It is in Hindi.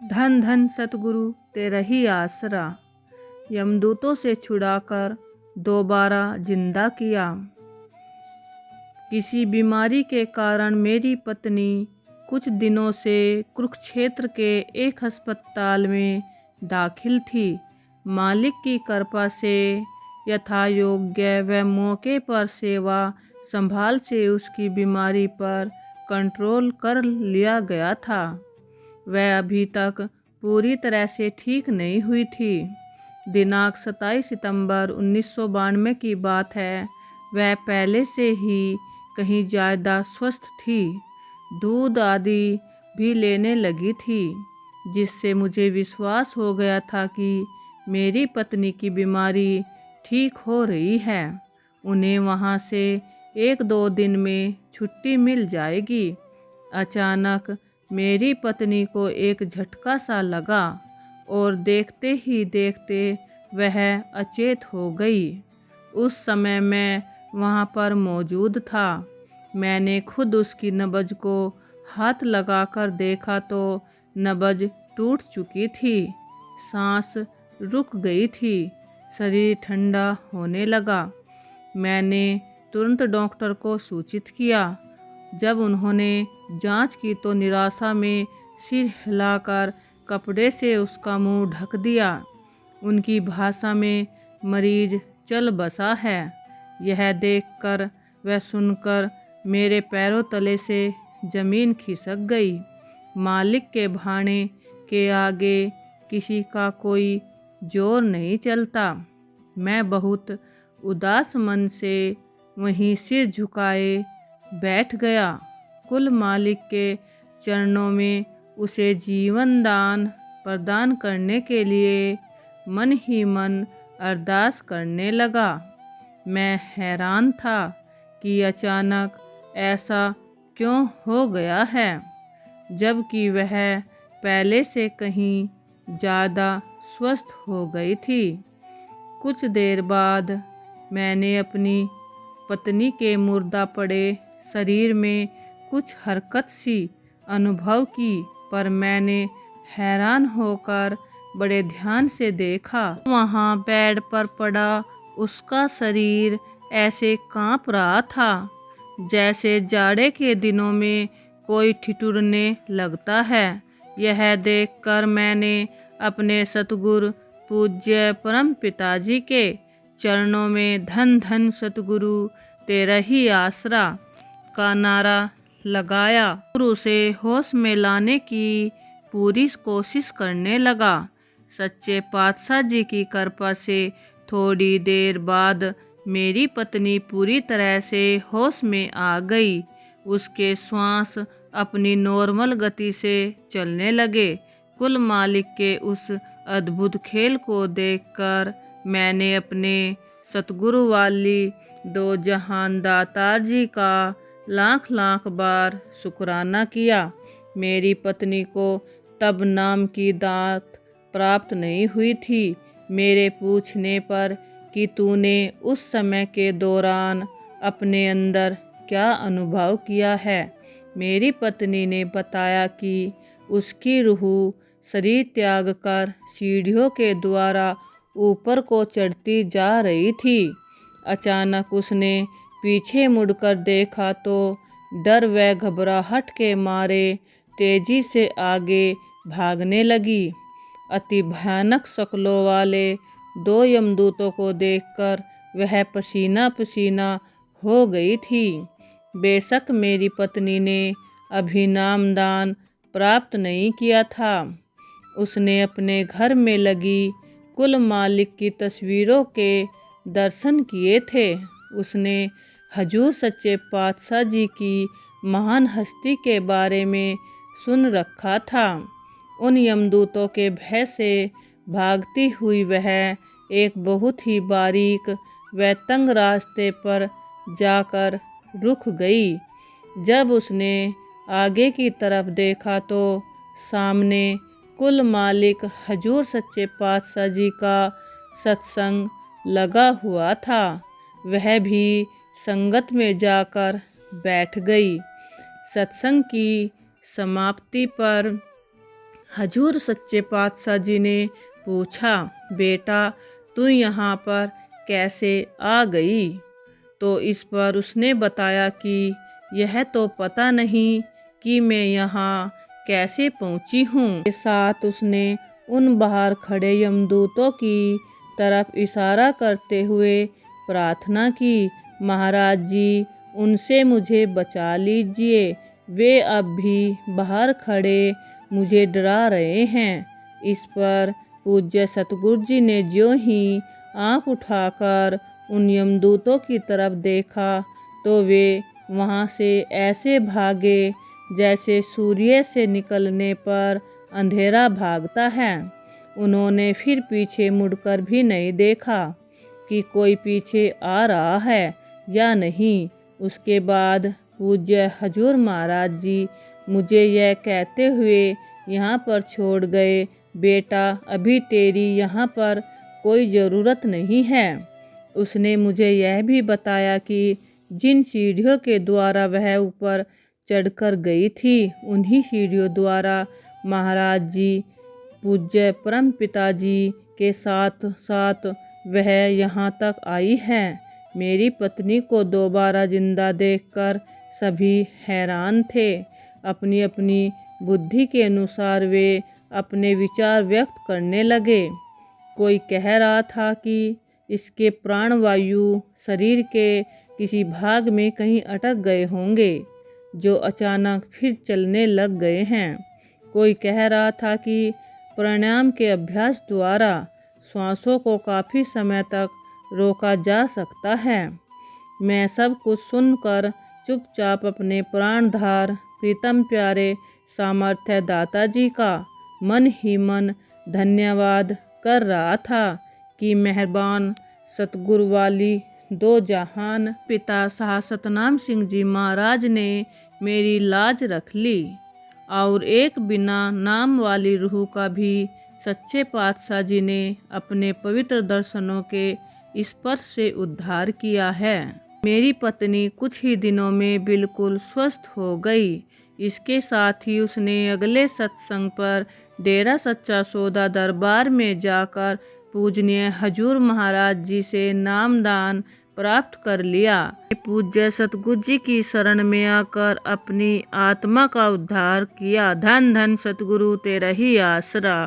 धन धन सतगुरु तेरा ही आसरा, यमदूतों से छुड़ाकर दोबारा जिंदा किया। किसी बीमारी के कारण मेरी पत्नी कुछ दिनों से कुरुक्षेत्र के एक अस्पताल में दाखिल थी। मालिक की कृपा से यथायोग्य व मौके पर सेवा संभाल से उसकी बीमारी पर कंट्रोल कर लिया गया था। वह अभी तक पूरी तरह से ठीक नहीं हुई थी। दिनांक 27 सितंबर 1992 की बात है। वह पहले से ही कहीं ज़्यादा स्वस्थ थी, दूध आदि भी लेने लगी थी, जिससे मुझे विश्वास हो गया था कि मेरी पत्नी की बीमारी ठीक हो रही है। उन्हें वहाँ से 1-2 दिन में छुट्टी मिल जाएगी। अचानक मेरी पत्नी को एक झटका सा लगा और देखते ही देखते वह अचेत हो गई। उस समय मैं वहाँ पर मौजूद था। मैंने खुद उसकी नब्ज को हाथ लगाकर देखा तो नब्ज टूट चुकी थी, सांस रुक गई थी, शरीर ठंडा होने लगा। मैंने तुरंत डॉक्टर को सूचित किया। जब उन्होंने जांच की तो निराशा में सिर हिलाकर कपड़े से उसका मुंह ढक दिया। उनकी भाषा में मरीज चल बसा है। यह देखकर व सुनकर मेरे पैरों तले से जमीन खिसक गई। मालिक के भाने के आगे किसी का कोई जोर नहीं चलता। मैं बहुत उदास मन से वहीं सिर झुकाए बैठ गया। कुल मालिक के चरणों में उसे जीवन दान प्रदान करने के लिए मन ही मन अरदास करने लगा। मैं हैरान था कि अचानक ऐसा क्यों हो गया है, जबकि वह पहले से कहीं ज़्यादा स्वस्थ हो गई थी। कुछ देर बाद मैंने अपनी पत्नी के मुर्दा पड़े शरीर में कुछ हरकत सी अनुभव की, पर मैंने हैरान होकर बड़े ध्यान से देखा। वहाँ बेड पर पड़ा उसका शरीर ऐसे कांप रहा था जैसे जाड़े के दिनों में कोई ठिठुरने लगता है। यह देखकर मैंने अपने सतगुरु पूज्य परम पिताजी के चरणों में धन धन सतगुरु तेरा ही आसरा का नारा लगाया। गुरु से होश में लाने की पूरी कोशिश करने लगा। सच्चे पातशाह जी की कृपा से थोड़ी देर बाद मेरी पत्नी पूरी तरह से होश में आ गई। उसके श्वास अपनी नॉर्मल गति से चलने लगे। कुल मालिक के उस अद्भुत खेल को देखकर मैंने अपने सतगुरु वाली दो जहान दातार जी का लाख लाख बार शुक्राना किया। मेरी पत्नी को तब नाम की दात प्राप्त नहीं हुई थी। मेरे पूछने पर कि तूने उस समय के दौरान अपने अंदर क्या अनुभव किया है, मेरी पत्नी ने बताया कि उसकी रूह शरीर त्याग कर सीढ़ियों के द्वारा ऊपर को चढ़ती जा रही थी। अचानक उसने पीछे मुड़कर देखा तो डर व घबराहट के मारे तेजी से आगे भागने लगी। अति भयानक शक्लों वाले 2 यमदूतों को देखकर वह पसीना पसीना हो गई थी। बेशक मेरी पत्नी ने अभी नामदान प्राप्त नहीं किया था। उसने अपने घर में लगी कुल मालिक की तस्वीरों के दर्शन किए थे। उसने हजूर सच्चे पातशाह जी की महान हस्ती के बारे में सुन रखा था। उन यमदूतों के भय से भागती हुई वह एक बहुत ही बारीक व तंग रास्ते पर जाकर रुक गई। जब उसने आगे की तरफ देखा तो सामने कुल मालिक हजूर सच्चे पातशाह जी का सत्संग लगा हुआ था। वह भी संगत में जाकर बैठ गई। सत्संग की समाप्ति पर हजूर सच्चे पातशाह जी ने पूछा, बेटा तू यहाँ पर कैसे आ गई? तो इस पर उसने बताया कि यह तो पता नहीं कि मैं यहाँ कैसे पहुँची हूँ। के साथ उसने उन बाहर खड़े यमदूतों की तरफ इशारा करते हुए प्रार्थना की, महाराज जी उनसे मुझे बचा लीजिए, वे अब भी बाहर खड़े मुझे डरा रहे हैं। इस पर पूज्य सतगुरु जी ने ज्यों ही आंख उठाकर उन यमदूतों की तरफ देखा तो वे वहां से ऐसे भागे जैसे सूर्य से निकलने पर अंधेरा भागता है। उन्होंने फिर पीछे मुड़कर भी नहीं देखा कि कोई पीछे आ रहा है या नहीं। उसके बाद पूज्य हजूर महाराज जी मुझे यह कहते हुए यहाँ पर छोड़ गए, बेटा अभी तेरी यहाँ पर कोई ज़रूरत नहीं है। उसने मुझे यह भी बताया कि जिन सीढ़ियों के द्वारा वह ऊपर चढ़कर गई थी उन्हीं सीढ़ियों द्वारा महाराज जी पूज्य परम पिताजी के साथ साथ वह यहाँ तक आई है। मेरी पत्नी को दोबारा जिंदा देखकर सभी हैरान थे। अपनी अपनी बुद्धि के अनुसार वे अपने विचार व्यक्त करने लगे। कोई कह रहा था कि इसके प्राणवायु शरीर के किसी भाग में कहीं अटक गए होंगे जो अचानक फिर चलने लग गए हैं। कोई कह रहा था कि प्राणायाम के अभ्यास द्वारा श्वासों को काफ़ी समय तक रोका जा सकता है। मैं सब कुछ सुनकर चुपचाप अपने प्राणधार प्रीतम प्यारे सामर्थ्य दाताजी का मन ही मन धन्यवाद कर रहा था कि मेहरबान सतगुरु वाली दो जहान पिता शाह सतनाम सिंह जी महाराज ने मेरी लाज रख ली और एक बिना नाम वाली रूह का भी सच्चे पातशाह जी ने अपने पवित्र दर्शनों के स्पर्श से उद्धार किया है। मेरी पत्नी कुछ ही दिनों में बिल्कुल स्वस्थ हो गई। इसके साथ ही उसने अगले सत्संग पर डेरा सच्चा सौदा दरबार में जाकर पूजनीय हजूर महाराज जी से नामदान प्राप्त कर लिया। पूज्य सतगुरु जी की शरण में आकर अपनी आत्मा का उद्धार किया। धन धन सतगुरु तेरा ही आसरा।